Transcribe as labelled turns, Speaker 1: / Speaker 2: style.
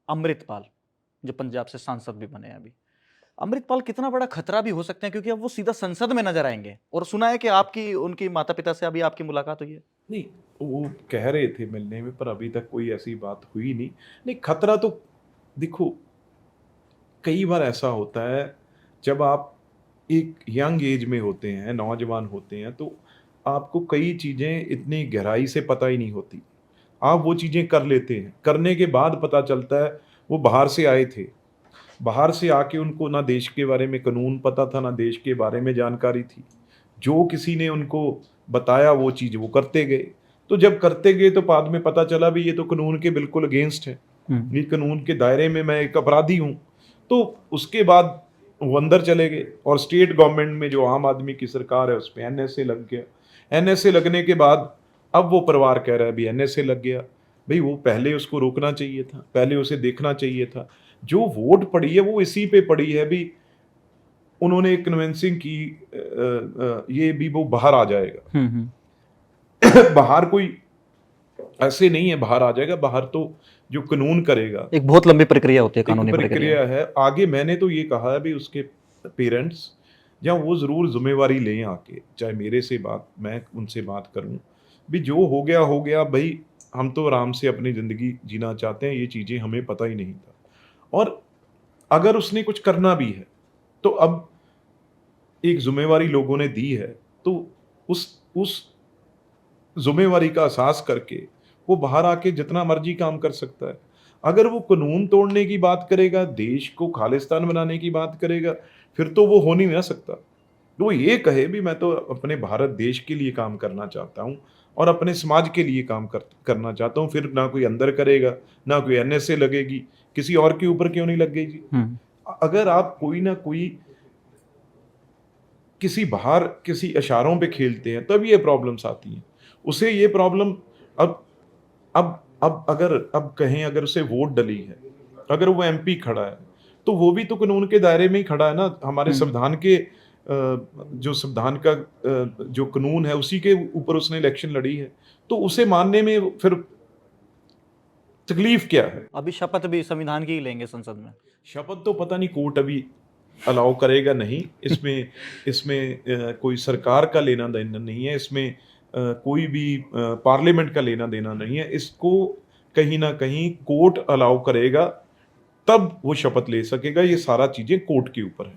Speaker 1: अमृतपाल, जो पंजाब से सांसद भी बने हैं अभी। अमृतपाल कितना बड़ा खतरा भी हो सकते हैं, क्योंकि अब वो सीधा संसद में नजर आएंगे, और सुना है कि आपकी उनकी माता पिता से अभी आपकी मुलाकात हुई है।
Speaker 2: नहीं, वो कह रहे थे मिलने में, पर अभी तक कोई ऐसी बात हुई नहीं। नहीं, खतरा तो देखो, कई बार ऐसा होता है, जब आप एक यंग एज में होते हैं, नौजवान होते हैं, तो आपको कई चीज़ें इतनी गहराई से पता ही नहीं होती। आप वो चीज़ें कर लेते हैं, करने के बाद पता चलता है वो बाहर से आए थे। बाहर से आके उनको ना देश के बारे में कानून पता था, ना देश के बारे में जानकारी थी। जो किसी ने उनको बताया वो चीज़ वो करते गए। तो जब करते गए तो बाद में पता चला भी ये तो कानून के बिल्कुल अगेंस्ट है। ये कानून के दायरे में मैं एक अपराधी हूँ। तो उसके बाद वो अंदर चले गए, और स्टेट गवर्नमेंट में जो आम आदमी की सरकार है उस पे एनएसए लग गया। एनएसए लगने के बाद अब वो परिवार कह रहा है अभी एनएसए लग गया। भई वो पहले उसको रोकना चाहिए था, पहले उसे देखना चाहिए था। जो वोट पड़ी है वो इसी पे पड़ी है भी, उन्होंने एक कन्विंसिंग की ये भी वो बाहर आ जाएगा। बाहर कोई ऐसे नहीं है बाहर आ जाएगा, बाहर तो जो कानून करेगा,
Speaker 1: एक बहुत लंबी प्रक्रिया होती है,
Speaker 2: एक
Speaker 1: कानूनी प्रक्रिया।
Speaker 2: प्रक्रिया है आगे। मैंने तो ये कहा है भी उसके पेरेंट्स, या वो ज़रूर ज़िम्मेवारी लें आके, चाहे मेरे से बात, मैं उनसे बात करूं भी जो हो गया भाई। हम तो आराम से अपनी ज़िंदगी जीना चाहते हैं, ये चीज़ें हमें पता ही नहीं था। और अगर उसने कुछ करना भी है तो अब एक ज़िम्मेवारी लोगों ने दी है, तो उस ज़िम्मेवारी का एहसास करके वो बाहर आके जितना मर्जी काम कर सकता है। अगर वो कानून तोड़ने की बात करेगा, देश को खालिस्तान बनाने की बात करेगा, फिर तो वो हो नहीं ना सकता। तो वो ये कहे भी मैं तो अपने भारत देश के लिए काम करना चाहता हूँ, और अपने समाज के लिए काम करना चाहता हूँ। फिर ना कोई अंदर करेगा, ना कोई एनएसए लगेगी, किसी और के ऊपर क्यों नहीं लग गई। अगर आप कोई ना कोई किसी बाहर किसी इशारों पे खेलते हैं, तब ये प्रॉब्लम्स आती हैं। उसे ये प्रॉब्लम अब अब अगर अब कहें अगर उसे वोट डली है, अगर वो एमपी खड़ा है, तो वो भी तो कानून के दायरे में ही खड़ा है ना। हमारे संविधान के जो संविधान का जो कानून है उसी के ऊपर उसने इलेक्शन लड़ी है। तो उसे मानने में फिर तकलीफ क्या है?
Speaker 1: अभी शपथ भी संविधान की ही लेंगे संसद में।
Speaker 2: शपथ तो पता नहीं कोर्ट अभी अलाउ करेगा नहीं। इसमें इसमें कोई सरकार का लेना देना नहीं है। इसमें कोई भी पार्लियामेंट का लेना देना नहीं है। इसको कहीं ना कहीं कोर्ट अलाउ करेगा, तब वो शपथ ले सकेगा। ये सारा चीजें कोर्ट के ऊपर है।